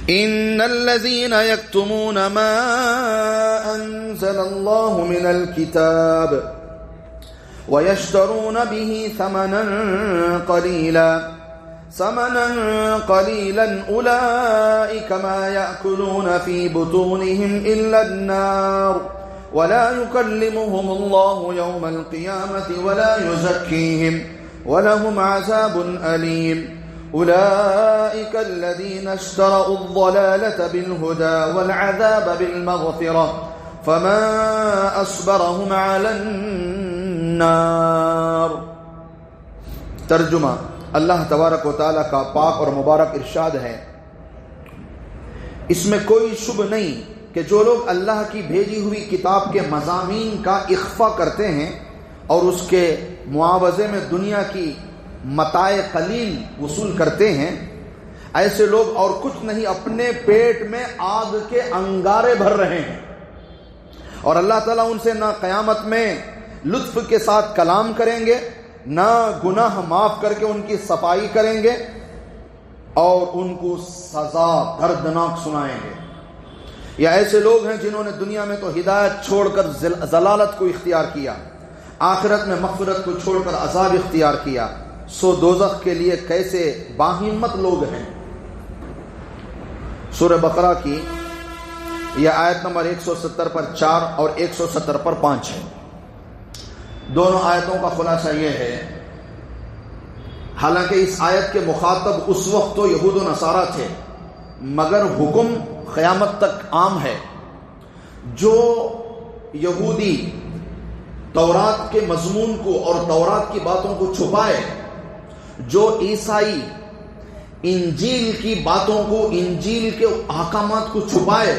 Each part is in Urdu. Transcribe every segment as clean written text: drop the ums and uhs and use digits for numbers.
إن الذين يكتمون ما أنزل الله من الكتاب ويشترون به ثمنا قليلا أولئك ما يأكلون في بطونهم إلا النار ولا يكلمهم الله يوم القيامة ولا يزكيهم ولهم عذاب أليم أولئك الذين اشتروا الضلالة بالهدى والعذاب بالمغفرة فما أصبرهم على النار. ترجمہ. اللہ تبارک و تعالیٰ کا پاک اور مبارک ارشاد ہے، اس میں کوئی شبہ نہیں کہ جو لوگ اللہ کی بھیجی ہوئی کتاب کے مضامین کا اخفا کرتے ہیں اور اس کے معاوضے میں دنیا کی متاع قلیل وصول کرتے ہیں، ایسے لوگ اور کچھ نہیں اپنے پیٹ میں آگ کے انگارے بھر رہے ہیں، اور اللہ تعالیٰ ان سے نہ قیامت میں لطف کے ساتھ کلام کریں گے، نہ گناہ معاف کر کے ان کی صفائی کریں گے، اور ان کو سزا دردناک سنائیں گے. یا ایسے لوگ ہیں جنہوں نے دنیا میں تو ہدایت چھوڑ کر ضلالت کو اختیار کیا، آخرت میں مغفرت کو چھوڑ کر عذاب اختیار کیا. سو دوزخ کے لیے کیسے باہمت لوگ ہیں. سورہ بقرہ کی یہ آیت نمبر 170 پر 4 اور 170 پر 5 ہے. دونوں آیتوں کا خلاصہ یہ ہے، حالانکہ اس آیت کے مخاطب اس وقت تو یہود و نصارہ تھے، مگر حکم قیامت تک عام ہے. جو یہودی تورات کے مضمون کو اور تورات کی باتوں کو چھپائے، جو عیسائی انجیل کی باتوں کو، انجیل کے احکامات کو چھپائے،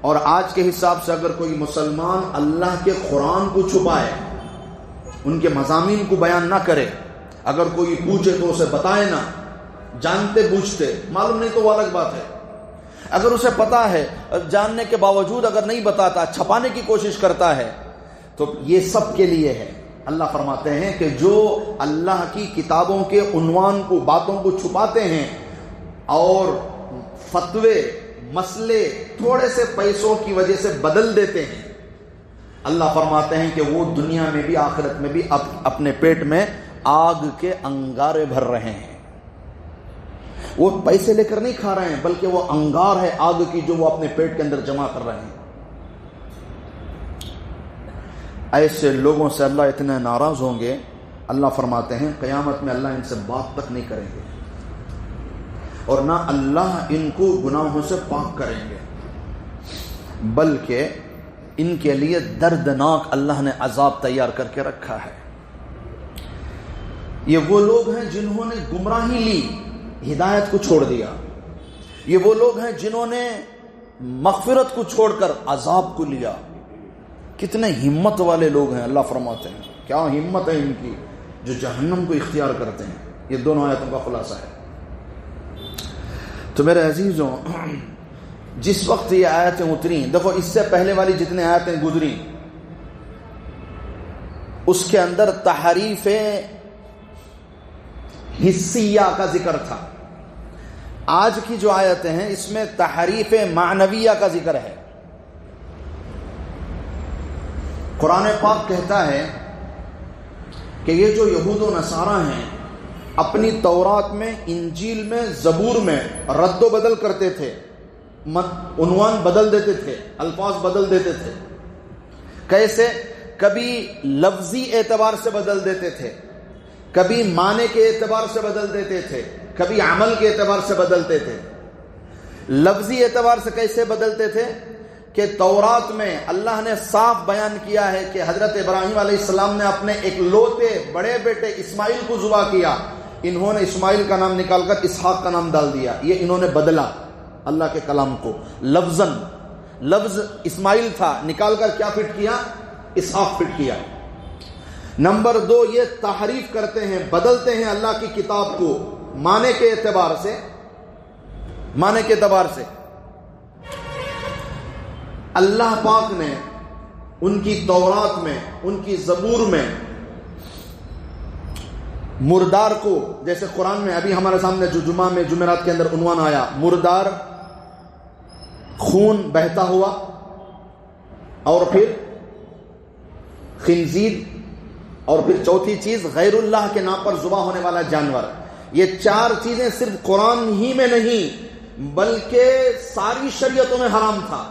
اور آج کے حساب سے اگر کوئی مسلمان اللہ کے قرآن کو چھپائے، ان کے مضامین کو بیان نہ کرے، اگر کوئی پوچھے تو اسے بتائے نہ، جانتے بوجھتے، معلوم نہیں تو وہ الگ بات ہے. اگر اسے پتا ہے، جاننے کے باوجود اگر نہیں بتاتا، چھپانے کی کوشش کرتا ہے، تو یہ سب کے لیے ہے. اللہ فرماتے ہیں کہ جو اللہ کی کتابوں کے عنوان کو، باتوں کو چھپاتے ہیں اور فتوے، مسئلے تھوڑے سے پیسوں کی وجہ سے بدل دیتے ہیں، اللہ فرماتے ہیں کہ وہ دنیا میں بھی آخرت میں بھی اپنے پیٹ میں آگ کے انگارے بھر رہے ہیں. وہ پیسے لے کر نہیں کھا رہے ہیں، بلکہ وہ انگار ہے آگ کی جو وہ اپنے پیٹ کے اندر جمع کر رہے ہیں. ایسے لوگوں سے اللہ اتنے ناراض ہوں گے، اللہ فرماتے ہیں قیامت میں اللہ ان سے بات تک نہیں کریں گے، اور نہ اللہ ان کو گناہوں سے پاک کریں گے، بلکہ ان کے لیے دردناک اللہ نے عذاب تیار کر کے رکھا ہے. یہ وہ لوگ ہیں جنہوں نے گمراہی لی، ہدایت کو چھوڑ دیا. یہ وہ لوگ ہیں جنہوں نے مغفرت کو چھوڑ کر عذاب کو لیا. کتنے ہمت والے لوگ ہیں. اللہ فرماتے ہیں کیا ہمت ہے ان کی جو جہنم کو اختیار کرتے ہیں. یہ دونوں آیتوں کا خلاصہ ہے. تو میرے عزیزوں، جس وقت یہ آیتیں اتری، دیکھو اس سے پہلے والی جتنے آیتیں گزری اس کے اندر تحریف حسیہ کا ذکر تھا. آج کی جو آیتیں ہیں اس میں تحریف معنویہ کا ذکر ہے. قرآن پاک کہتا ہے کہ یہ جو یہود و نصارہ ہیں اپنی تورات میں، انجیل میں، زبور میں رد و بدل کرتے تھے، عنوان بدل دیتے تھے، الفاظ بدل دیتے تھے. کیسے؟ کبھی لفظی اعتبار سے بدل دیتے تھے، کبھی معنی کے اعتبار سے بدل دیتے تھے، کبھی عمل کے اعتبار سے بدلتے تھے. لفظی اعتبار سے کیسے بدلتے تھے کہ تورات میں اللہ نے صاف بیان کیا ہے کہ حضرت ابراہیم علیہ السلام نے اپنے ایک لوتے بڑے بیٹے اسماعیل کو ذبح کیا، انہوں نے اسماعیل کا نام نکال کر اسحاق کا نام ڈال دیا. یہ انہوں نے بدلا اللہ کے کلام کو لفظاً. لفظ اسماعیل تھا، نکال کر کیا فٹ کیا؟ اسحاق فٹ کیا. نمبر 2، یہ تحریف کرتے ہیں، بدلتے ہیں اللہ کی کتاب کو معنی کے اعتبار سے. اللہ پاک نے ان کی تورات میں، ان کی زبور میں مردار کو، جیسے قرآن میں ابھی ہمارے سامنے جو جمعہ میں جمعرات کے اندر عنوان آیا، مردار خون بہتا ہوا، اور پھر خنزیر، اور پھر چوتھی چیز غیر اللہ کے نام پر ذبح ہونے والا جانور. یہ چار چیزیں صرف قرآن ہی میں نہیں بلکہ ساری شریعتوں میں حرام تھا.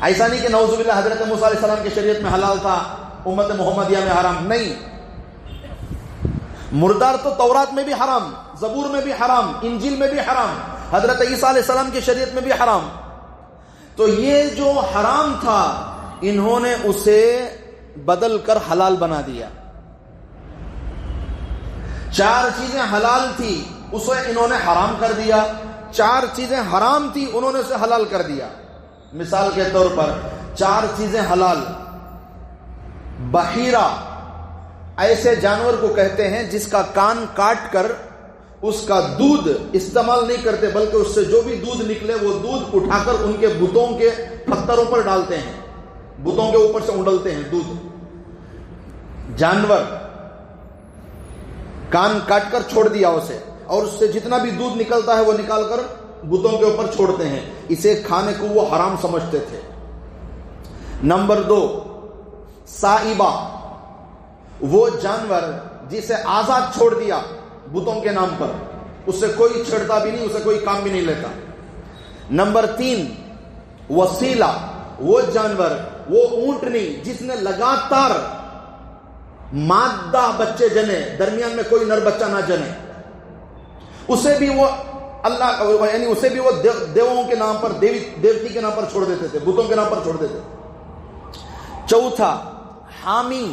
ایسا نہیں کہ نعوذ باللہ حضرت موسیٰ علیہ السلام کی شریعت میں حلال تھا، امت محمدیہ میں حرام نہیں. مردار تو تورات میں بھی حرام، زبور میں بھی حرام، انجیل میں بھی حرام، حضرت عیسیٰ علیہ السلام کی شریعت میں بھی حرام. تو یہ جو حرام تھا انہوں نے اسے بدل کر حلال بنا دیا. چار چیزیں حلال تھی اسے انہوں نے حرام کر دیا، چار چیزیں حرام تھی انہوں نے اسے حلال کر دیا. مثال کے طور پر چار چیزیں حلال. بحیرہ ایسے جانور کو کہتے ہیں جس کا کان کاٹ کر اس کا دودھ استعمال نہیں کرتے، بلکہ اس سے جو بھی دودھ نکلے وہ دودھ اٹھا کر ان کے بتوں کے پتھروں پر ڈالتے ہیں، بتوں کے اوپر سے اونڈلتے ہیں دودھ. جانور کان کاٹ کر چھوڑ دیا اسے، اور اس سے جتنا بھی دودھ نکلتا ہے وہ نکال کر بتوں کے اوپر چھوڑتے ہیں. اسے کھانے کو وہ حرام سمجھتے تھے. نمبر 2 سائبہ، وہ جانور جسے آزاد چھوڑ دیا بتوں کے نام پر، اس سے کوئی چھڑتا بھی نہیں، اسے کوئی کام بھی نہیں لیتا. نمبر 3 وسیلہ، وہ جانور، وہ اونٹنی جس نے لگاتار مادہ بچے جنے، درمیان میں کوئی نر بچہ نہ جنے، اسے بھی وہ اللہ یعنی اسے بھی وہ دیووں کے نام پر، دیوتی کے نام پر چھوڑ دیتے تھے، بتوں کے نام پر چھوڑ دیتے. چوتھا حامی،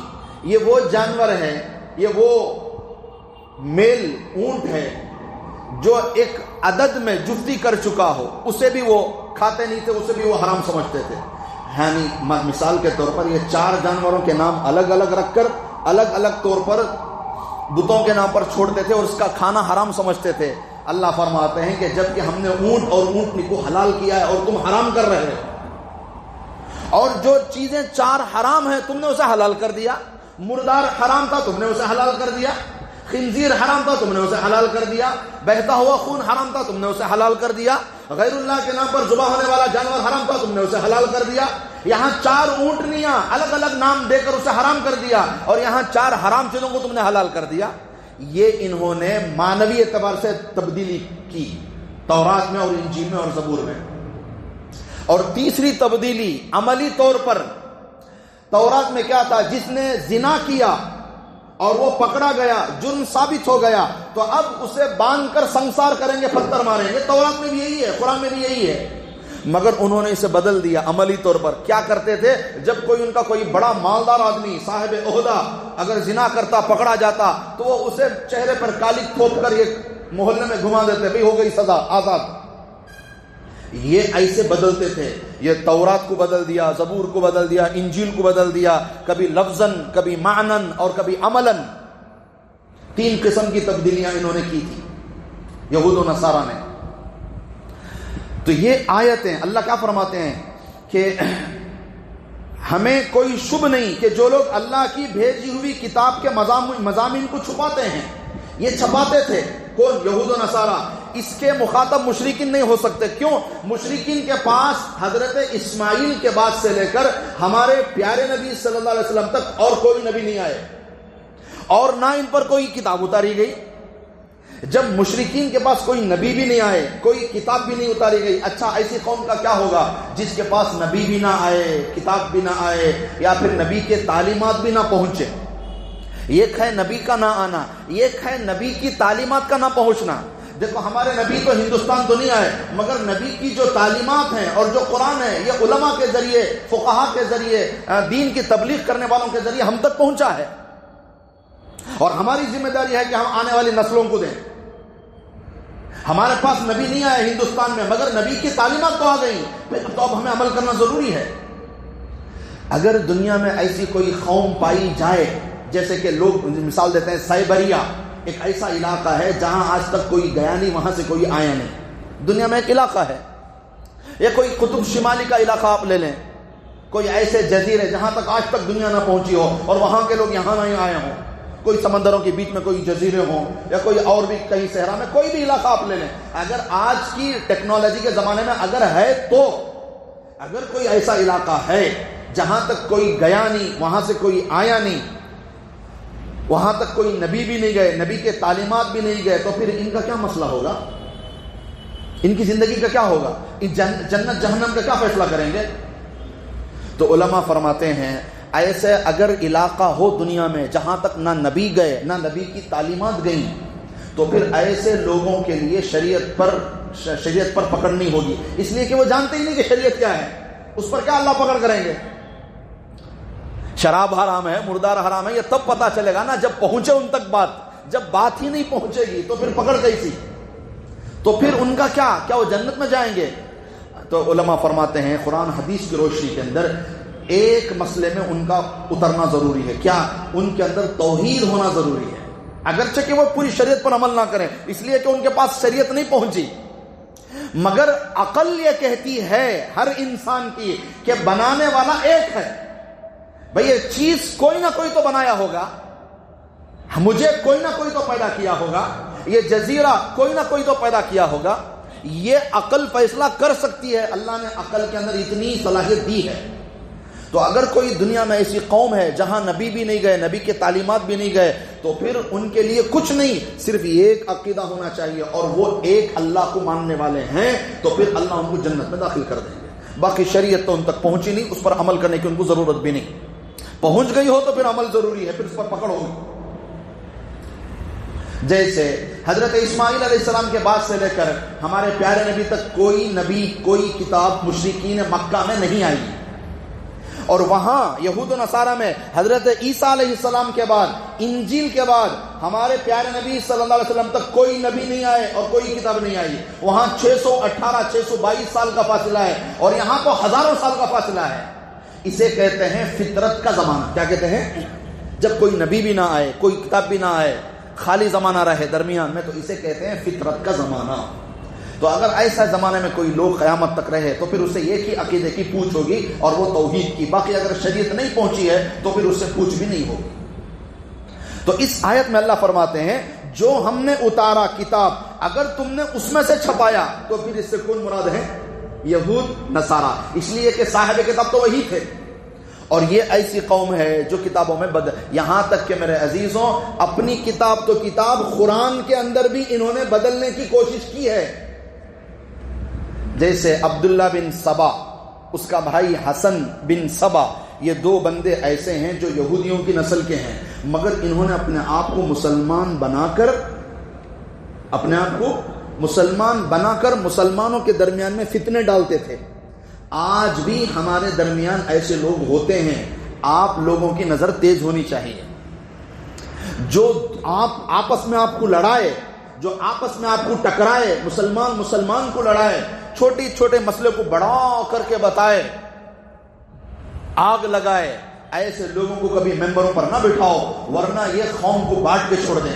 یہ وہ جانور ہے، یہ وہ میل اونٹ ہے جو ایک عدد میں جفتی کر چکا ہو، اسے بھی وہ کھاتے نہیں تھے، اسے بھی وہ حرام سمجھتے تھے. یعنی مثال کے طور پر یہ چار جانوروں کے نام الگ الگ رکھ کر الگ الگ طور پر بتوں کے نام پر چھوڑتے تھے اور اس کا کھانا حرام سمجھتے تھے. اللہ فرماتے ہیں کہ جب کہ ہم نے اونٹ اور اونٹنی کو حلال کیا ہے اور تم حرام کر رہے ہو، اور جو چیزیں چار حرام ہیں تم نے اسے حلال کر دیا. مردار حرام تھا تم نے اسے حلال کر دیا، خنزیر حرام تھا تم نے اسے حلال کر دیا، بہتا ہوا خون حرام تھا تم نے اسے حلال کر دیا، غیر اللہ کے نام پر ذبح ہونے والا جانور حرام تھا تم نے اسے حلال کر دیا. یہاں چار اونٹنیاں الگ الگ نام دے کر اسے حرام کر دیا، اور یہاں چار حرام چیزوں کو تم نے حلال کر دیا. یہ انہوں نے معنوی اعتبار سے تبدیلی کی تورات میں اور انجیل میں اور زبور میں. اور تیسری تبدیلی عملی طور پر، تورات میں کیا تھا؟ جس نے زنا کیا اور وہ پکڑا گیا، جرم ثابت ہو گیا، تو اب اسے باندھ کر سنسار کریں گے، پتھر ماریں گے. تورات میں بھی یہی ہے، قرآن میں بھی یہی ہے. مگر انہوں نے اسے بدل دیا عملی طور پر. کیا کرتے تھے؟ جب کوئی ان کا کوئی بڑا مالدار آدمی صاحب عہدہ اگر زنا کرتا پکڑا جاتا تو وہ اسے چہرے پر کالی تھوپ کر یہ محلے میں گھما دیتے، بھئی ہو گئی سزا، آزاد. یہ ایسے بدلتے تھے. یہ تورات کو بدل دیا، زبور کو بدل دیا، انجیل کو بدل دیا، کبھی لفظاً، کبھی معناً اور کبھی عملاً. 3 قسم کی تبدیلیاں انہوں نے کی تھی یہود و نصارہ نے. تو یہ آیتیں اللہ کیا فرماتے ہیں کہ ہمیں کوئی شبہ نہیں کہ جو لوگ اللہ کی بھیجی ہوئی کتاب کے مضامین کو چھپاتے ہیں، یہ چھپاتے تھے. کون؟ یہود و نصارہ. اس کے مخاطب مشرکین نہیں ہو سکتے. کیوں؟ مشرکین کے پاس حضرت اسماعیل کے بعد سے لے کر ہمارے پیارے نبی صلی اللہ علیہ وسلم تک اور کوئی نبی نہیں آئے، اور نہ ان پر کوئی کتاب اتاری گئی. جب مشرکین کے پاس کوئی نبی بھی نہیں آئے، کوئی کتاب بھی نہیں اتاری گئی، اچھا ایسی قوم کا کیا ہوگا جس کے پاس نبی بھی نہ آئے، کتاب بھی نہ آئے، یا پھر نبی کے تعلیمات بھی نہ پہنچے. ایک ہے نبی کا نہ آنا، ایک ہے نبی کی تعلیمات کا نہ پہنچنا. دیکھو ہمارے نبی تو ہندوستان تو نہیں آئے، مگر نبی کی جو تعلیمات ہیں اور جو قرآن ہے یہ علماء کے ذریعے، فقہا کے ذریعے، دین کی تبلیغ کرنے والوں کے ذریعے ہم تک پہنچا ہے. اور ہماری ذمہ داری ہے کہ ہم آنے والی نسلوں کو دیں. ہمارے پاس نبی نہیں آئے ہندوستان میں، مگر نبی کی تعلیمات تو آ گئی، تو اب ہمیں عمل کرنا ضروری ہے. اگر دنیا میں ایسی کوئی قوم پائی جائے، جیسے کہ لوگ مثال دیتے ہیں سائبریا، ایک ایسا علاقہ ہے جہاں آج تک کوئی گیا نہیں، وہاں سے کوئی آیا نہیں. دنیا میں ایک علاقہ ہے، یا کوئی قطب شمالی کا علاقہ آپ لے لیں، کوئی ایسے جزیرے جہاں تک آج تک دنیا نہ پہنچی ہو اور وہاں کے لوگ یہاں نہیں آئے ہوں. کوئی سمندروں کے بیچ میں کوئی جزیرے ہوں یا کوئی اور بھی کہیں صحرا میں کوئی بھی علاقہ آپ لے لیں, اگر آج کی ٹیکنالوجی کے زمانے میں اگر ہے تو اگر کوئی ایسا علاقہ ہے جہاں تک کوئی گیا نہیں, وہاں سے کوئی آیا نہیں, وہاں تک کوئی نبی بھی نہیں گئے, نبی کے تعلیمات بھی نہیں گئے, تو پھر ان کا کیا مسئلہ ہوگا؟ ان کی زندگی کا کیا ہوگا؟ جنت جہنم کا کیا فیصلہ کریں گے؟ تو علماء فرماتے ہیں ایسے اگر علاقہ ہو دنیا میں جہاں تک نہ نبی گئے نہ نبی کی تعلیمات گئیں, تو پھر ایسے لوگوں کے لیے شریعت پر پکڑ نہیں ہوگی, اس لیے کہ وہ جانتے ہی نہیں کہ شریعت کیا ہے, اس پر کیا اللہ پکڑ کریں گے؟ شراب حرام ہے, مردار حرام ہے, یہ تب پتا چلے گا نا جب پہنچے ان تک بات. جب بات ہی نہیں پہنچے گی تو پھر پکڑ کیسی؟ تو پھر ان کا کیا وہ جنت میں جائیں گے؟ تو علماء فرماتے ہیں قرآن حدیث کی روشنی کے اندر ایک مسئلے میں ان کا اترنا ضروری ہے. کیا؟ ان کے اندر توحید ہونا ضروری ہے, اگرچہ کہ وہ پوری شریعت پر عمل نہ کریں, اس لیے کہ ان کے پاس شریعت نہیں پہنچی, مگر عقل یہ کہتی ہے ہر انسان کی کہ بنانے والا ایک ہے. بھئی یہ چیز کوئی نہ کوئی تو بنایا ہوگا, مجھے کوئی نہ کوئی تو پیدا کیا ہوگا, یہ جزیرہ کوئی نہ کوئی تو پیدا کیا ہوگا. یہ عقل فیصلہ کر سکتی ہے, اللہ نے عقل کے اندر اتنی صلاحیت دی ہے. تو اگر کوئی دنیا میں ایسی قوم ہے جہاں نبی بھی نہیں گئے, نبی کے تعلیمات بھی نہیں گئے, تو پھر ان کے لیے کچھ نہیں, صرف ایک عقیدہ ہونا چاہیے, اور وہ ایک اللہ کو ماننے والے ہیں, تو پھر اللہ ان کو جنت میں داخل کر دیں گے. باقی شریعت تو ان تک پہنچی نہیں, اس پر عمل کرنے کی ان کو ضرورت بھی نہیں. پہنچ گئی ہو تو پھر عمل ضروری ہے, پھر اس پر پکڑ ہوگی. جیسے حضرت اسماعیل علیہ السلام کے بعد سے لے کر ہمارے پیارے نبی تک کوئی نبی کوئی کتاب مشرکین مکہ میں نہیں آئی, اور وہاں یہود و نصارہ میں حضرت عیسیٰ علیہ السلام کے بعد, انجیل کے بعد ہمارے پیارے نبی صلی اللہ علیہ وسلم تک کوئی نبی نہیں آئے اور کوئی کتاب نہیں آئی. وہاں 622 سال کا فاصلہ ہے, اور یہاں تو ہزاروں سال کا فاصلہ ہے. اسے کہتے ہیں فطرت کا زمانہ. کیا کہتے ہیں؟ جب کوئی نبی بھی نہ آئے, کوئی کتاب بھی نہ آئے, خالی زمانہ رہے درمیان میں, تو اسے کہتے ہیں فطرت کا زمانہ. تو اگر ایسا زمانے میں کوئی لوگ قیامت تک رہے تو پھر اسے ایک ہی عقیدے کی پوچھ ہوگی, اور وہ توحید کی. باقی اگر شریعت نہیں پہنچی ہے تو پھر اس سے پوچھ بھی نہیں ہوگی. تو اس آیت میں اللہ فرماتے ہیں جو ہم نے اتارا کتاب, اگر تم نے اس میں سے چھپایا, تو پھر اس سے کون مراد ہے؟ یہود نصارہ, اس لیے کہ صاحب کتاب تو وہی تھے. اور یہ ایسی قوم ہے جو کتابوں میں یہاں تک کہ میرے عزیزوں اپنی کتاب تو کتاب قرآن کے اندر بھی انہوں نے بدلنے کی کوشش کی ہے. جیسے عبداللہ بن سبا, اس کا بھائی حسن بن سبا, یہ دو بندے ایسے ہیں جو یہودیوں کی نسل کے ہیں, مگر انہوں نے اپنے آپ کو مسلمان بنا کر مسلمانوں کے درمیان میں فتنے ڈالتے تھے. آج بھی ہمارے درمیان ایسے لوگ ہوتے ہیں. آپ لوگوں کی نظر تیز ہونی چاہیے. جو آپ آپس میں آپ کو لڑائے, جو آپس میں آپ کو ٹکرائے, مسلمان کو لڑائے, چھوٹے مسئلے کو بڑا کر کے بتائے, آگ لگائے, ایسے لوگوں کو کبھی ممبروں پر نہ بٹھاؤ, ورنہ یہ قوم کو بانٹ کے چھوڑ دیں.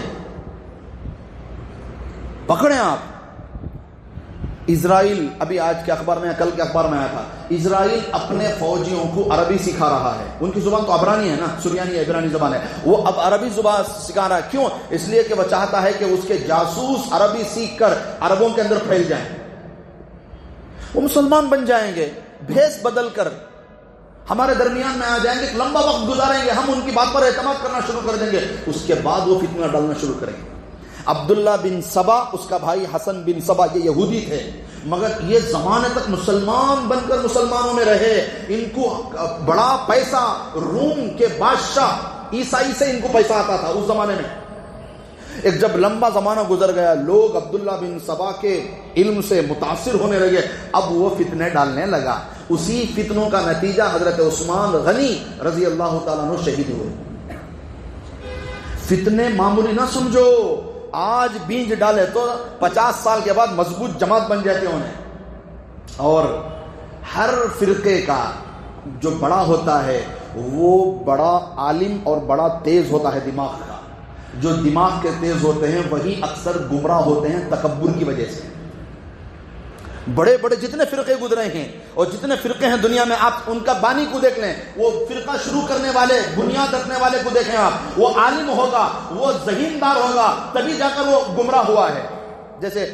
پکڑیں آپ. اسرائیل, ابھی آج کے اخبار میں, کل کے اخبار میں آیا تھا, اسرائیل اپنے فوجیوں کو عربی سکھا رہا ہے. ان کی زبان تو عبرانی ہے نا, سریانی عبرانی زبان ہے, وہ اب عربی زبان سکھا رہا ہے. کیوں؟ اس لیے کہ وہ چاہتا ہے کہ اس کے جاسوس عربی سیکھ کر عربوں کے اندر پھیل جائیں, وہ مسلمان بن جائیں گے, بھیس بدل کر ہمارے درمیان میں آ جائیں گے, لمبا وقت گزاریں گے, ہم ان کی بات پر اعتماد کرنا شروع کر دیں گے, اس کے بعد وہ فتنہ ڈالنا شروع کریں گے. عبداللہ بن سبا, اس کا بھائی حسن بن سبا, یہ یہودی تھے, مگر یہ زمانے تک مسلمان بن کر مسلمانوں میں رہے. ان کو بڑا پیسہ, روم کے بادشاہ عیسائی سے ان کو پیسہ آتا تھا اس زمانے میں. ایک جب لمبا زمانہ گزر گیا, لوگ عبداللہ بن سبا کے علم سے متاثر ہونے لگے, اب وہ فتنے ڈالنے لگا. اسی فتنوں کا نتیجہ حضرت عثمان غنی رضی اللہ تعالیٰ عنہ شہید ہوئے. فتنے معمولی نہ سمجھو, آج بیج ڈالے تو 50 سال کے بعد مضبوط جماعت بن جاتے انہیں. اور ہر فرقے کا جو بڑا ہوتا ہے وہ بڑا عالم اور بڑا تیز ہوتا ہے دماغ کا. جو دماغ کے تیز ہوتے ہیں وہی اکثر گمراہ ہوتے ہیں تکبر کی وجہ سے. بڑے بڑے جتنے فرقے گزرے ہیں اور جتنے فرقے ہیں دنیا میں، آپ ان کا بانی کو دیکھ لیں، وہ فرقہ شروع کرنے والے، بنیاد رکھنے والے کو دیکھیں آپ، وہ عالم ہوگا، وہ ذہیندار ہوگا، تبھی جا کر وہ گمراہ ہوا ہے. جیسے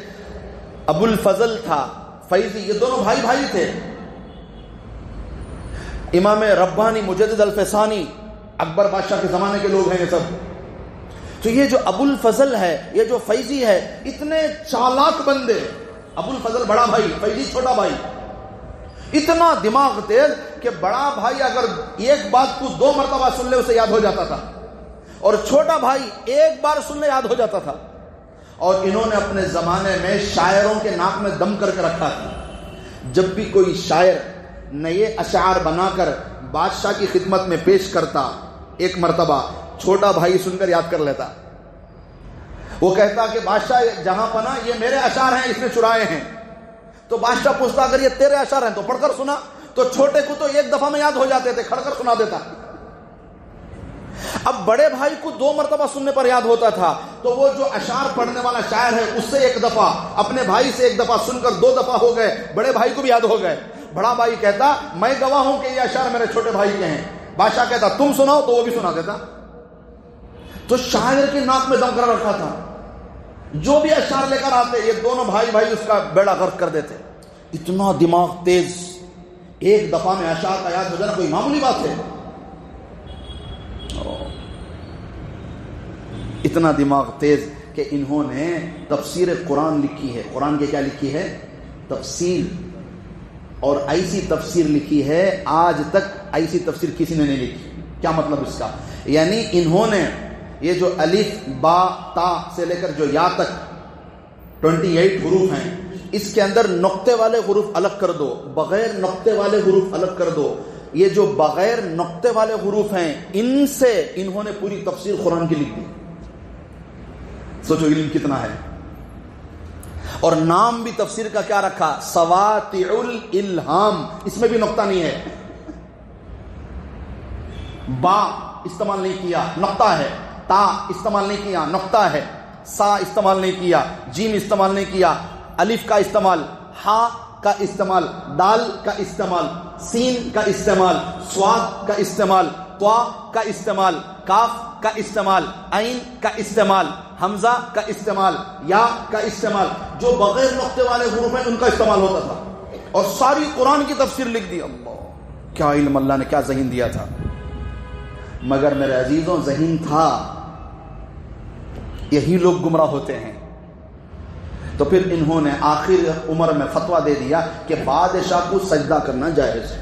ابو الفضل تھا، فیضی، یہ دونوں بھائی بھائی تھے. امام ربانی مجدد الفسانی اکبر بادشاہ کے زمانے کے لوگ ہیں یہ سب. تو یہ جو ابو الفضل ہے، یہ جو فیضی ہے، اتنے چالاک بندے. ابو الفضل بڑا بھائی، فیضی چھوٹا بھائی. اتنا دماغ تیز کہ بڑا بھائی اگر ایک بات کو 2 مرتبہ سن لے اسے یاد ہو جاتا تھا، اور چھوٹا بھائی ایک بار سن لے یاد ہو جاتا تھا. اور انہوں نے اپنے زمانے میں شاعروں کے ناک میں دم کر کے رکھا تھا. جب بھی کوئی شاعر نئے اشعار بنا کر بادشاہ کی خدمت میں پیش کرتا، ایک مرتبہ چھوٹا بھائی سن کر یاد کر لیتا. وہ کہتا کہ بادشاہ جہاں پناہ، یہ میرے اشعار ہیں، اس نے چرائے ہیں. تو بادشاہ پوچھتا اگر یہ تیرے اشعار ہیں تو پڑھ کر سنا. تو چھوٹے کو تو ایک دفعہ میں یاد ہو جاتے تھے، کھڑ کر سنا دیتا. اب بڑے بھائی کو 2 مرتبہ سننے پر یاد ہوتا تھا، تو وہ جو اشعار پڑھنے والا شاعر ہے اس سے 1 دفعہ، اپنے بھائی سے 1 دفعہ سن کر 2 دفعہ ہو گئے، بڑے بھائی کو بھی یاد ہو گئے. بڑا بھائی کہتا میں گواہ ہوں کہ یہ اشعار میرے چھوٹے بھائی کے ہیں. بادشاہ کہتا تم سناؤ، تو وہ بھی سنا دیتا. تو شاعر کے ناک میں دم کر رکھا تھا. جو بھی اشعار لے کر آتے یہ دونوں بھائی بھائی اس کا بیڑا غرق کر دیتے. اتنا دماغ تیز، ایک دفعہ میں اشعار کا یاد ہو جانا کوئی معمولی بات ہے. اتنا دماغ تیز کہ انہوں نے تفسیر قرآن لکھی ہے. قرآن کے کیا لکھی ہے؟ تفسیر. اور ایسی تفسیر لکھی ہے آج تک ایسی تفسیر کسی نے نہیں لکھی. کیا مطلب اس کا؟ یعنی انہوں نے یہ جو الف با تا سے لے کر جو یا تک 28 حروف ہیں، اس کے اندر نقطے والے حروف الگ کر دو، بغیر نقطے والے حروف الگ کر دو. یہ جو بغیر نقطے والے حروف ہیں ان سے انہوں نے پوری تفسیر قرآن کی لکھ دی. سوچو علم کتنا ہے. اور نام بھی تفسیر کا کیا رکھا؟ سواطع الالہام. اس میں بھی نقطہ نہیں ہے، با استعمال نہیں کیا، نقطہ ہے. تا استعمال نہیں کیا، نقطہ ہے. سا استعمال نہیں کیا، جیم استعمال نہیں کیا، الف کا استعمال، ہا کا استعمال، دال کا استعمال، سین کا استعمال، صاد کا استعمال، طا کا استعمال، کاف کا استعمال، عین کا استعمال، حمزہ کا استعمال، یا کا استعمال. جو بغیر نقطے والے حروف ہیں ان کا استعمال ہوتا تھا. اور ساری قرآن کی تفسیر لکھ دی. اللہ کیا علم، اللہ نے کیا ذہین دیا تھا. مگر میرے عزیزوں ذہین تھا. یہی لوگ گمراہ ہوتے ہیں. تو پھر انہوں نے آخر عمر میں فتویٰ دے دیا کہ بادشاہ کو سجدہ کرنا جائز ہے.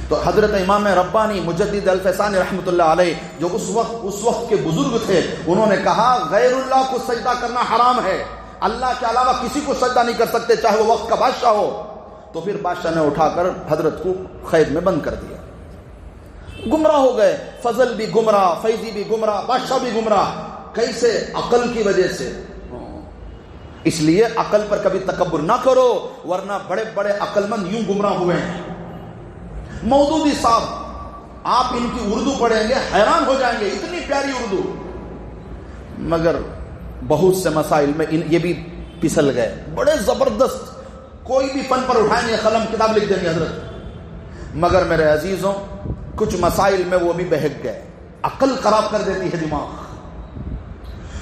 تو حضرت امام ربانی مجدد الفسانی رحمۃ اللہ علیہ جو اس وقت کے بزرگ تھے، انہوں نے کہا غیر اللہ کو سجدہ کرنا حرام ہے. اللہ کے علاوہ کسی کو سجدہ نہیں کر سکتے، چاہے وہ وقت کا بادشاہ ہو. تو پھر بادشاہ نے اٹھا کر حضرت کو قید میں بند کر دیا. گمراہ ہو گئے. فضل بھی گمراہ، فیضی بھی گمراہ، بادشاہ بھی گمراہ. کیسے؟ عقل کی وجہ سے. اس لیے عقل پر کبھی تکبر نہ کرو، ورنہ بڑے بڑے عقل مند یوں گمراہ ہوئے ہیں. مودودی صاحب، آپ ان کی اردو پڑھیں گے حیران ہو جائیں گے، اتنی پیاری اردو. مگر بہت سے مسائل میں یہ بھی پسل گئے. بڑے زبردست، کوئی بھی فن پر اٹھائیں گے قلم، کتاب لکھ دیں گے حضرت. مگر میرے عزیزوں کچھ مسائل میں وہ بھی بہک گئے. عقل خراب کر دیتی ہے دماغ.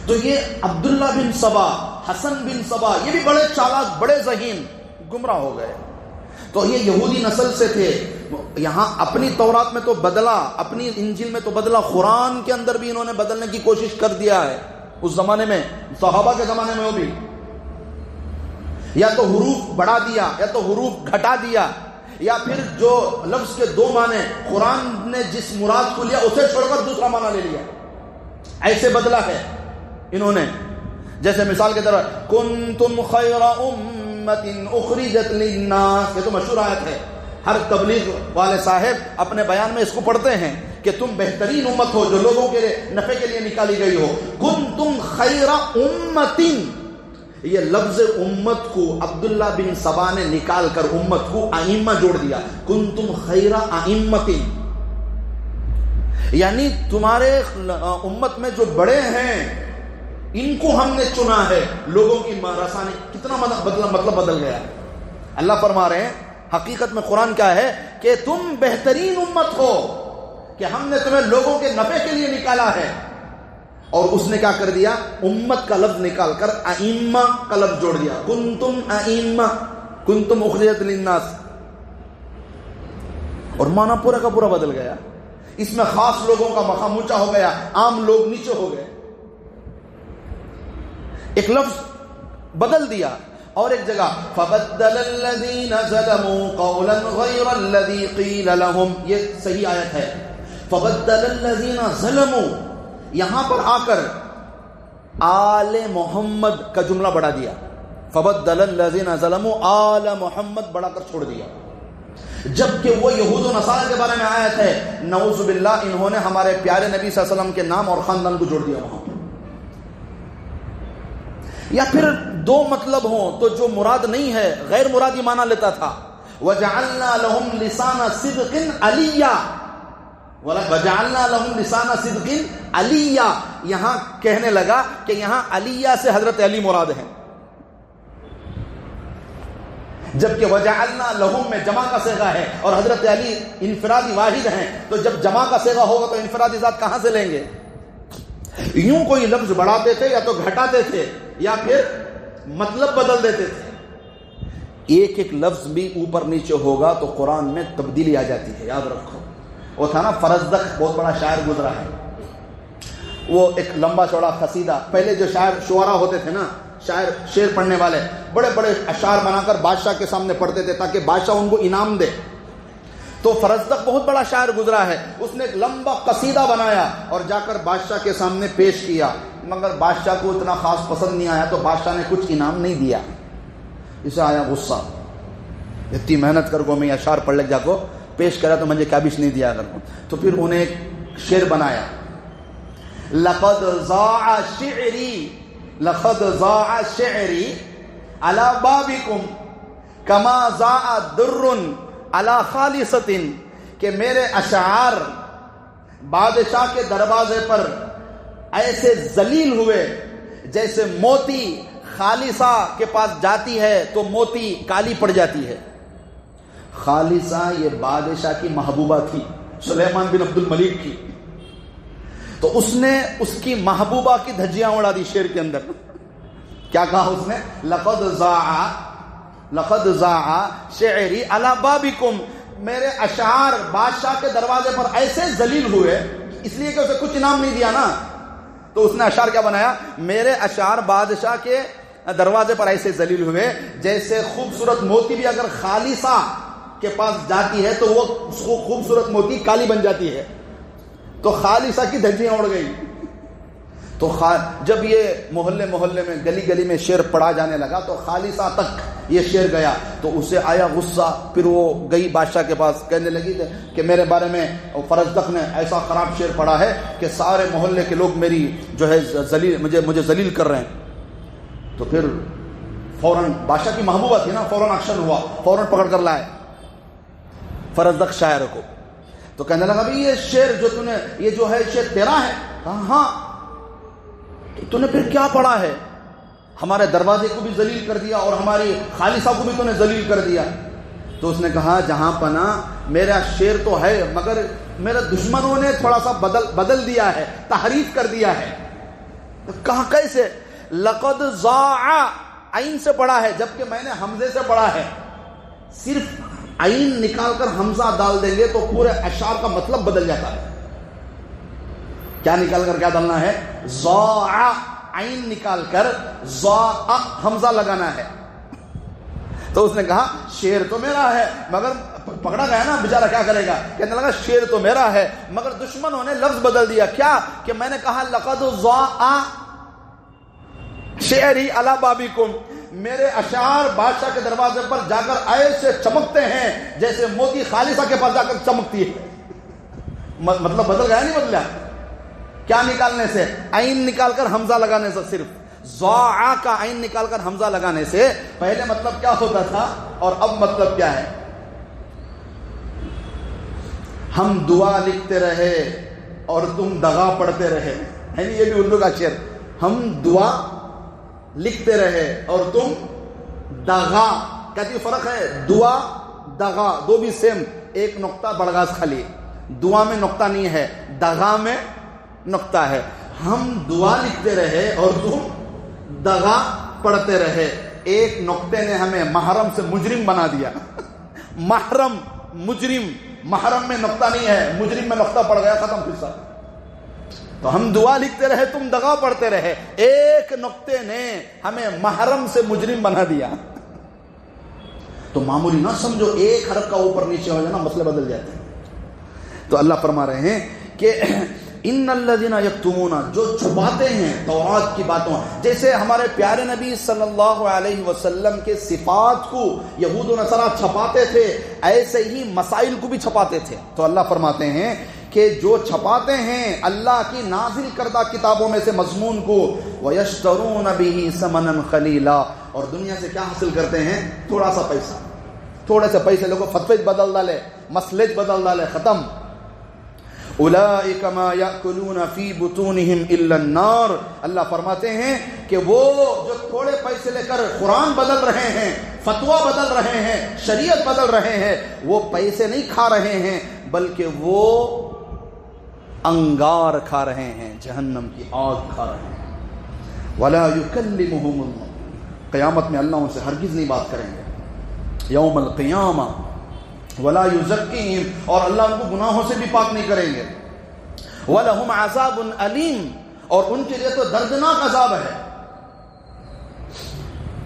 تو یہ عبداللہ بن سبا، حسن بن سبا، یہ بھی بڑے چالاک، بڑے ذہین، گمراہ ہو گئے. تو یہ یہودی نسل سے تھے. یہاں اپنی تورات میں تو بدلا، اپنی انجیل میں تو بدلا، قرآن کے اندر بھی انہوں نے بدلنے کی کوشش کر دیا ہے. اس زمانے میں، صحابہ کے زمانے میں وہ بھی یا تو حروف بڑھا دیا یا تو حروف گھٹا دیا، یا پھر جو لفظ کے 2 معنی قرآن نے جس مراد کو لیا اسے چھوڑ کر دوسرا معنی لے لیا. ایسے بدلا ہے انہوں نے. جیسے مثال کے طور پر کنتم خیر امت اخرجت للناس، یہ تو مشہور آیت ہے. ہر تبلیغ والے صاحب اپنے بیان میں اس کو پڑھتے ہیں کہ تم بہترین امت ہو جو لوگوں کے نفع کے لیے نکالی گئی ہو. کنتم خیر امت، یہ لفظ امت کو عبداللہ بن سبا نے نکال کر امت کو ائمہ جوڑ دیا. کنتم خیر ائمت، یعنی تمہارے امت میں جو بڑے ہیں ان کو ہم نے چنا ہے لوگوں کی رسانے. کتنا مطلب بدل گیا. اللہ فرما رہے ہیں حقیقت میں قرآن کیا ہے کہ تم بہترین امت ہو کہ ہم نے تمہیں لوگوں کے نفع کے لیے نکالا ہے. اور اس نے کیا کر دیا؟ امت کا لفظ نکال کر ائمہ کا لفظ جوڑ دیا. کنتم ائمہ کنتم اخرجت للناس. اور معنی پورا کا پورا بدل گیا. اس میں خاص لوگوں کا مقام اونچا ہو گیا, عام لوگ نیچے ہو گئے. ایک لفظ بدل دیا. اور ایک جگہ فبدل الذين ظلموا قولا غير الذي قيل لهم, یہ صحیح آیت ہے. فبدل الذين ظلموا, یہاں پر آ کر آل محمد کا جملہ بڑھا دیا. فبدل الذين ظلموا آل محمد بڑھا کر چھوڑ دیا, جبکہ وہ یہود و نصارہ کے بارے میں آیت ہے. نعوذ باللہ, انہوں نے ہمارے پیارے نبی صلی اللہ علیہ وسلم کے نام اور خاندان کو جوڑ دیا وہاں. یا پھر دو مطلب ہوں تو جو مراد نہیں ہے غیر مرادی معنی لیتا تھا. وَجَعَلْنَا لَهُمْ لِسَانَ صِدْقٍ عَلِيًّا, وَجَعَلْنَا لَهُمْ لِسَانَ صِدْقٍ عَلِيًّا, یہاں کہنے لگا کہ یہاں علیہ سے حضرت علی مراد ہے, جبکہ وَجَعَلْنَا لَهُمْ میں جمع کا صیغہ ہے اور حضرت علی انفرادی واحد ہیں. تو جب جمع کا صیغہ ہوگا تو انفرادی ذات کہاں سے لیں گے؟ یوں کوئی لفظ بڑھاتے تھے یا تو گھٹاتے تھے یا پھر مطلب بدل دیتے تھے. ایک ایک لفظ بھی اوپر نیچے ہوگا تو قرآن میں تبدیلی آ جاتی ہے, یاد رکھو. وہ تھا نا فرزدق, بہت بڑا شاعر گزرا ہے. وہ ایک لمبا چوڑا قصیدہ, پہلے جو شعراء ہوتے تھے نا, شعر پڑھنے والے, بڑے بڑے اشعار بنا کر بادشاہ کے سامنے پڑھتے تھے تاکہ بادشاہ ان کو انعام دے. تو فرزدق بہت بڑا شاعر گزرا ہے, اس نے ایک لمبا قصیدہ بنایا اور جا کر بادشاہ کے سامنے پیش کیا, مگر بادشاہ کو اتنا خاص پسند نہیں آیا تو بادشاہ نے کچھ انعام نہیں دیا. اسے آیا غصہ, اتنی محنت کر کو میں اشعار پڑھ لے جا کو پیش کرا تو مجھے کابش نہیں دیا کر کو. تو پھر انہیں ایک شعر بنایا, لقد ضاع شعری علی بابکم کما ضاع در علی خالصۃ, کہ میرے اشعار بادشاہ کے دروازے پر ایسے ذلیل ہوئے جیسے موتی خالصہ کے پاس جاتی ہے تو موتی کالی پڑ جاتی ہے. خالصہ یہ بادشاہ کی محبوبہ تھی, سلیمان بن عبد الملک کی. تو اس نے اس کی محبوبہ کی دھجیاں اڑا دی شعر کے اندر. کیا کہا اس نے؟ لقد ضاع شعری علی بابکم, میرے اشعار بادشاہ کے دروازے پر ایسے ذلیل ہوئے, اس لیے کہ اسے کچھ انعام نہیں دیا نا. تو اس نے اشعار کیا بنایا؟ میرے اشعار بادشاہ کے دروازے پر ایسے ذلیل ہوئے جیسے خوبصورت موتی بھی اگر خالصہ کے پاس جاتی ہے تو وہ خوبصورت موتی کالی بن جاتی ہے. تو خالصہ کی دھجیاں اڑ گئی. تو جب یہ محلے میں گلی گلی میں شعر پڑھا جانے لگا تو خالصہ تک یہ شعر گیا تو اسے آیا غصہ. پھر وہ گئی بادشاہ کے پاس, کہنے لگی کہ میرے بارے میں فرزدق نے ایسا خراب شعر پڑھا ہے کہ سارے محلے کے لوگ میری جو ہے مجھے ذلیل کر رہے ہیں. تو پھر فوراً بادشاہ کی محبوبہ تھی نا, فوراً ایکشن ہوا, فوراً پکڑ کر لائے فرزدق شاعر کو. تو کہنے لگا بھی یہ شعر جو تو نے, یہ جو ہے شعر تیرا ہے؟ کہا ہاں. تو نے پھر کیا پڑھا ہے؟ ہمارے دروازے کو بھی ذلیل کر دیا اور ہماری خالصہ کو بھی تو نے ذلیل کر دیا. تو اس نے کہا جہاں پناہ میرا شعر تو ہے مگر میرے دشمنوں نے تھوڑا سا بدل دیا ہے, تحریف کر دیا ہے. تو کہا کیسے؟ لقد ضاع, عین سے پڑھا ہے جبکہ میں نے حمزے سے پڑھا ہے. صرف عین نکال کر حمزہ ڈال دیں گے تو پورے اشعار کا مطلب بدل جاتا ہے. کیا نکال کر کیا ڈالنا ہے؟ ضاع, عین نکال کر ضاع حمزہ لگانا ہے. تو اس نے کہا شعر تو میرا ہے مگر, پکڑا گیا نا بیچارہ, کیا کرے گا؟ کہنے لگا شعر تو میرا ہے مگر دشمنوں نے لفظ بدل دیا. کیا کہ میں نے کہا لقد ضاع شعری علی بابکم, میرے اشعار بادشاہ کے دروازے پر جا کر ایسے چمکتے ہیں جیسے موتی خالصہ کے پاس جا کر چمکتی ہے. مطلب بدل گیا نہیں بدلا؟ کیا نکالنے سے؟ عین نکال کر حمزہ لگانے سے. صرف ضاع کا عین نکال کر حمزہ لگانے سے پہلے مطلب کیا ہوتا تھا اور اب مطلب کیا ہے؟ ہم دعا لکھتے رہے اور تم دغا پڑھتے رہے, یعنی یہ بھی اردو کا شعر. ہم دعا لکھتے رہے اور تم دغا. کہتی فرق ہے دعا دغا دو بھی سیم, ایک نقطہ بڑگاز خالی. دعا میں نقطہ نہیں ہے, دغا میں نقطہ ہے. ہم دعا لکھتے رہے اور تم دغا پڑھتے رہے. ایک نقطے نے ہمیں محرم سے مجرم بنا دیا. محرم مجرم, محرم میں نقطہ نہیں ہے, مجرم میں نقطہ پڑ گیا, ختم قصہ. تو ہم دعا لکھتے رہے تم دغا پڑھتے رہے. ایک نقطے نے ہمیں محرم سے مجرم بنا دیا. تو معمولی نہ سمجھو, ایک حرف کا اوپر نیچے ہو جانا مسئلے بدل جاتے ہیں. تو اللہ فرما رہے ہیں کہ ان الذین یکتمون, جو چھپاتے ہیں تورات کی باتوں, جیسے ہمارے پیارے نبی صلی اللہ علیہ وسلم کے صفات کو یہود و نصارہ چھپاتے تھے, ایسے ہی مسائل کو بھی چھپاتے تھے. تو اللہ فرماتے ہیں کہ جو چھپاتے ہیں اللہ کی نازل کردہ کتابوں میں سے مضمون کو, وَيَشْتَرُونَ بِهِ ثَمَنًا قَلِيلًا, اور دنیا سے کیا حاصل کرتے ہیں, تھوڑا سا پیسہ. تھوڑے سے پیسے لوگوں فتویج بدل ڈالے, مسلج بدل ڈالے, ختم. اولئک ما یاکلون فی بطونہم الا النار, اللہ فرماتے ہیں کہ وہ جو تھوڑے پیسے لے کر قرآن بدل رہے ہیں, فتویٰ بدل رہے ہیں, شریعت بدل رہے ہیں, وہ پیسے نہیں کھا رہے ہیں بلکہ وہ انگار کھا رہے ہیں, جہنم کی آگ کھا رہے ہیں. ولا یکلمہم اللہ, قیامت میں اللہ ان سے ہرگز نہیں بات کریں گے. یوم القیامہ ولا یزکیہم, اور اللہ ان کو گناہوں سے بھی پاک نہیں کریں گے. وَلَهُمْ عَذَابٌ أَلِيمٌ, اور ان کے لیے تو دردناک عذاب ہے.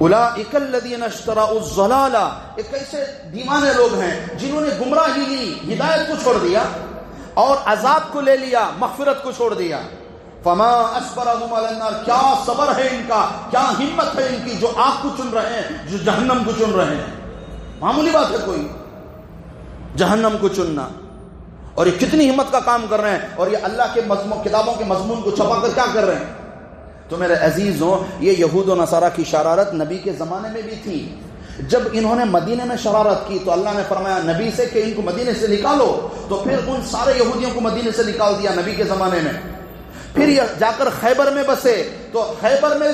اولئک الذین اشتروا الضلالہ, ایک ایسے دیوانے لوگ ہیں جنہوں نے گمراہی لی, ہدایت کو چھوڑ دیا, اور عذاب کو لے لیا, مغفرت کو چھوڑ دیا. فما اصبرهم علی النار, کیا صبر ہے ان کا, کیا ہمت ہے ان کی, جو آگ کو چن رہے ہیں, جو جہنم کو چن رہے ہیں. معمولی بات ہے کوئی جہنم کو چننا, اور یہ کتنی ہمت کا کام کر رہے ہیں, اور یہ اللہ کے کتابوں کے مضمون کو چھپا کر کیا کر رہے ہیں. تو میرے عزیزوں, یہ یہود و نصارہ کی شرارت نبی کے زمانے میں بھی تھی. جب انہوں نے مدینے میں شرارت کی تو اللہ نے فرمایا نبی سے کہ ان کو مدینے سے نکالو, تو پھر ان سارے یہودیوں کو مدینے سے نکال دیا نبی کے زمانے میں. پھر یہ جا کر خیبر میں بسے, تو خیبر میں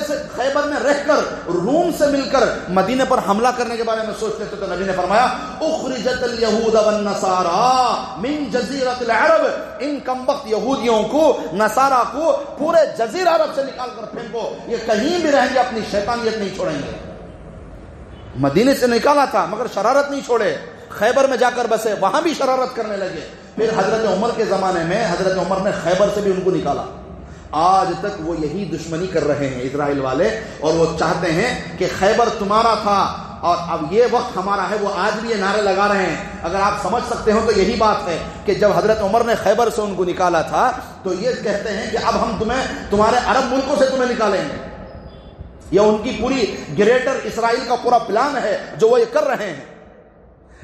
رہ کر روم سے مل کر مدینے پر حملہ کرنے کے بارے میں سوچتے تھے. تو نبی نے فرمایا اخرجت الیہود والنصارى من جزیرۃ العرب, ان کمبخت یہودیوں کو, نصارہ کو پورے جزیرہ عرب سے نکال کر پھینکو, یہ کہیں بھی رہیں گے اپنی شیطانیت نہیں چھوڑیں گے. مدینے سے نکالا تھا مگر شرارت نہیں چھوڑے, خیبر میں جا کر بسے, وہاں بھی شرارت کرنے لگے. پھر حضرت عمر کے زمانے میں حضرت عمر نے خیبر سے بھی ان کو نکالا. آج تک وہ یہی دشمنی کر رہے ہیں اسرائیل والے, اور وہ چاہتے ہیں کہ خیبر تمہارا تھا اور اب یہ وقت ہمارا ہے. وہ آج بھی یہ نعرے لگا رہے ہیں. اگر آپ سمجھ سکتے ہو تو یہی بات ہے کہ جب حضرت عمر نے خیبر سے ان کو نکالا تھا تو یہ کہتے ہیں کہ اب ہم تمہارے عرب ملکوں سے تمہیں نکالیں گے. یہ ان کی پوری گریٹر اسرائیل کا پورا پلان ہے جو وہ یہ کر رہے ہیں.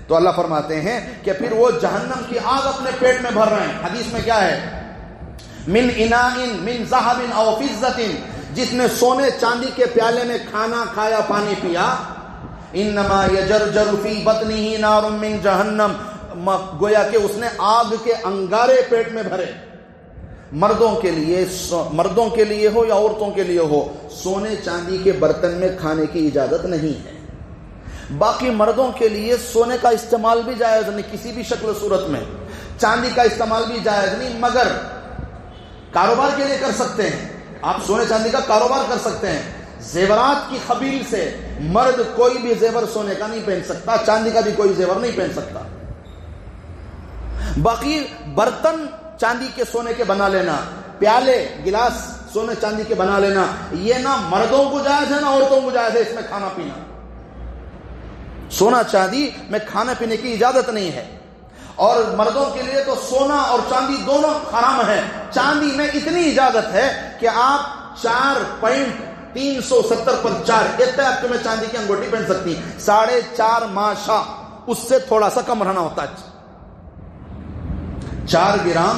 تو اللہ فرماتے ہیں کہ پھر وہ جہنم کی آگ اپنے پیٹ میں بھر رہے ہیں. حدیث میں کیا ہے, من اناء من ذهب او فضة, جس نے سونے چاندی کے پیالے میں کھانا کھایا, پانی پیا, انما یجرجر فی بطنه نار من جہنم, گویا کہ اس نے آگ کے انگارے پیٹ میں بھرے. مردوں کے لیے ہو یا عورتوں کے لیے ہو, سونے چاندی کے برتن میں کھانے کی اجازت نہیں ہے. باقی مردوں کے لیے سونے کا استعمال بھی جائز نہیں کسی بھی شکل صورت میں, چاندی کا استعمال بھی جائز نہیں, مگر کاروبار کے لیے کر سکتے ہیں. آپ سونے چاندی کا کاروبار کر سکتے ہیں. زیورات کی خبیل سے مرد کوئی بھی زیور سونے کا نہیں پہن سکتا, چاندی کا بھی کوئی زیور نہیں پہن سکتا. باقی برتن چاندی کے سونے کے بنا لینا, پیالے گلاس سونے چاندی کے بنا لینا, یہ نہ مردوں کو جائز ہے نہ عورتوں کو جائز ہے. اس میں کھانا پینا, سونا چاندی میں کھانے پینے کی اجازت نہیں ہے. اور مردوں کے لیے تو سونا اور چاندی دونوں حرام ہے. چاندی میں اتنی اجازت ہے کہ آپ 4.370 پر 4 اتنے آپ میں چاندی کی انگوٹی پہن سکتی, 4.5 ماشا, اس سے تھوڑا سا کم رہنا ہوتا ہے. 4 گرام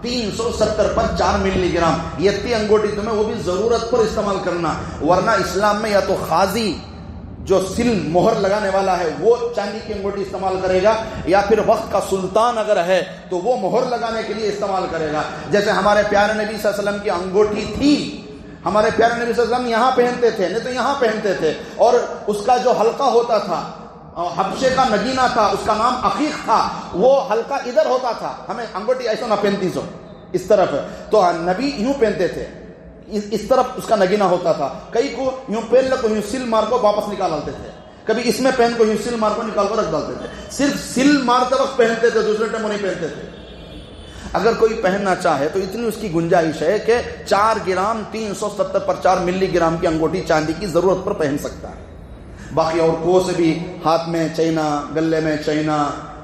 370 پر 4 ملی گرام, یہ اتنی انگوٹی تمہیں وہ بھی ضرورت پر استعمال کرنا, ورنہ اسلام میں یا تو قاضی جو سل مہر لگانے والا ہے وہ چاندی کی انگوٹی استعمال کرے گا, یا پھر وقت کا سلطان اگر ہے تو وہ مہر لگانے کے لیے استعمال کرے گا. جیسے ہمارے پیارے نبی صلی اللہ علیہ وسلم کی انگوٹھی تھی ہمارے پیارے نبی صلی اللہ علیہ وسلم یہاں پہنتے تھے، نہیں تو یہاں پہنتے تھے، اور اس کا جو حلقہ ہوتا تھا حبشے کا نگینہ تھا، اس کا نام عقیق تھا، وہ حلقہ ادھر ہوتا تھا. ہمیں انگوٹھی ایسا نہ پہنتی سو اس طرف، تو نبی یوں پہنتے تھے، اس طرف اس کا نگینہ ہوتا تھا. کئی کو یوں پہن لے کو یوں سل مار کو واپس نکال ڈالتے تھے، کبھی اس میں پہن کو یوں سل مار کو نکال کر رکھ ڈالتے تھے. صرف سل مارتے وقت پہنتے تھے، دوسرے ٹائم وہ نہیں پہنتے تھے. اگر کوئی پہننا چاہے تو اتنی اس کی گنجائش ہے کہ 4 گرام 370 پر 4 ملی گرام کی انگوٹھی چاندی کی ضرورت پر پہن سکتا ہے. باقی اور کو سے بھی ہاتھ میں چینا، گلے میں چینا،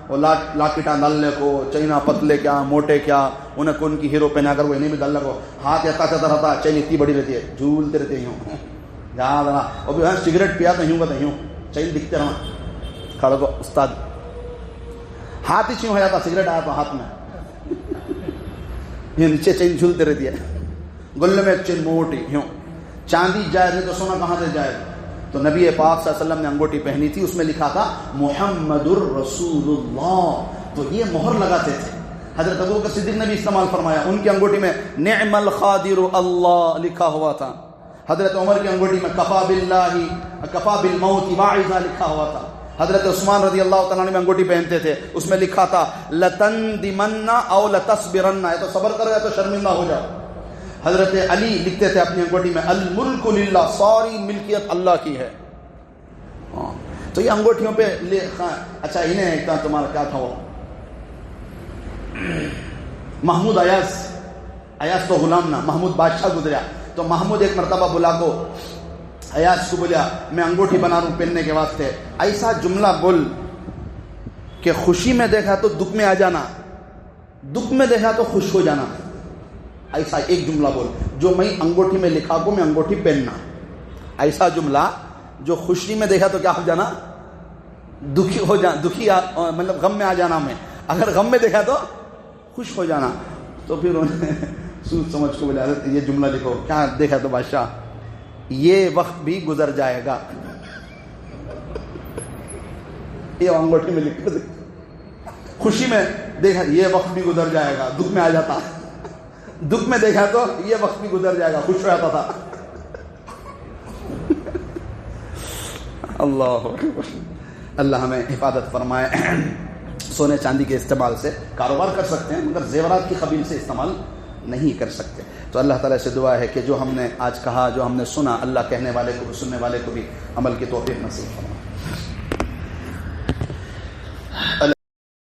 اور لاکٹا ڈالنے کو، چینا پتلے کیا موٹے کیا، انہیں کون کی ہیرو پہنا کر وہ انہیں بھی ڈالنے کو، ہاتھ ایسا چلتا رہتا، چین اتنی بڑی رہتی ہے، جھولتے رہتے یوں جہاں اور بھی سگریٹ پیا تو یوں کا یوں چین دکھتے رہنا کھڑے کو استاد ہاتھ ہی چیوں ہو جاتا، سگریٹ آیا تو ہاتھ میں یہ نیچے چین جھولتے رہتی ہے، گلے میں چین موٹی یوں. چاندی جائز نہیں تو سونا کہاں سے جائز؟ تو نبی پاک صلی اللہ علیہ وسلم نے انگوٹھی پہنی تھی، اس میں لکھا تھا محمد الرسول اللہ، تو یہ مہر لگاتے تھے. حضرت ابوبکر صدیق نے بھی استعمال فرمایا، ان کی انگوٹھی میں نعم القادر اللہ لکھا ہوا تھا. حضرت عمر کی انگوٹھی میں کفا بالموت واعظا لکھا ہوا تھا. حضرت عثمان رضی اللہ تعالیٰ عنہ انگوٹھی پہنتے تھے، اس میں لکھا تھا لتندمن او لتصبرن، یا تو صبر کرو یا تو شرمندہ ہو جاؤ. حضرت علی لکھتے تھے اپنی انگوٹھی میں الملک للہ، ساری ملکیت اللہ کی ہے. تو یہ انگوٹھیوں پہ اچھا انہیں ایک تمہارا کیا تھا وہ محمود ایاز تو غلام نہ، محمود بادشاہ گزریا، تو محمود ایک مرتبہ بلا کو ایاز کو بولیا میں انگوٹھی بنا رہا ہوں پہننے کے واسطے، ایسا جملہ بول کہ خوشی میں دیکھا تو دکھ میں آ جانا، دکھ میں دیکھا تو خوش ہو جانا. ایسا ایک جملہ بول جو میں انگوٹھی میں لکھا کو میں انگوٹھی پہننا، ایسا جملہ جو خوشی میں دیکھا تو کیا ہو جانا، دکھی ہو جانا، دکھی مطلب غم میں آ جانا، میں اگر غم میں دیکھا تو خوش ہو جانا. تو پھر انہوں نے سوچ سمجھ کو بولا یہ جملہ لکھو. کیا دیکھا تو بادشاہ یہ وقت بھی گزر جائے گا، یہ انگوٹھی میں لکھ کر خوشی میں دیکھا یہ وقت بھی گزر جائے گا، دکھ میں آ جاتا، دکھ میں دیکھا تو یہ وقت بھی گزر جائے گا، خوش ہو جاتا تھا. اللہ ہمیں حفاظت فرمائے. سونے چاندی کے استعمال سے کاروبار کر سکتے ہیں مگر زیورات کی قبیل سے استعمال نہیں کر سکتے. تو اللہ تعالیٰ سے دعا ہے کہ جو ہم نے آج کہا، جو ہم نے سنا، اللہ کہنے والے کو بھی سننے والے کو بھی عمل کی توفیق نصیب فرمائے.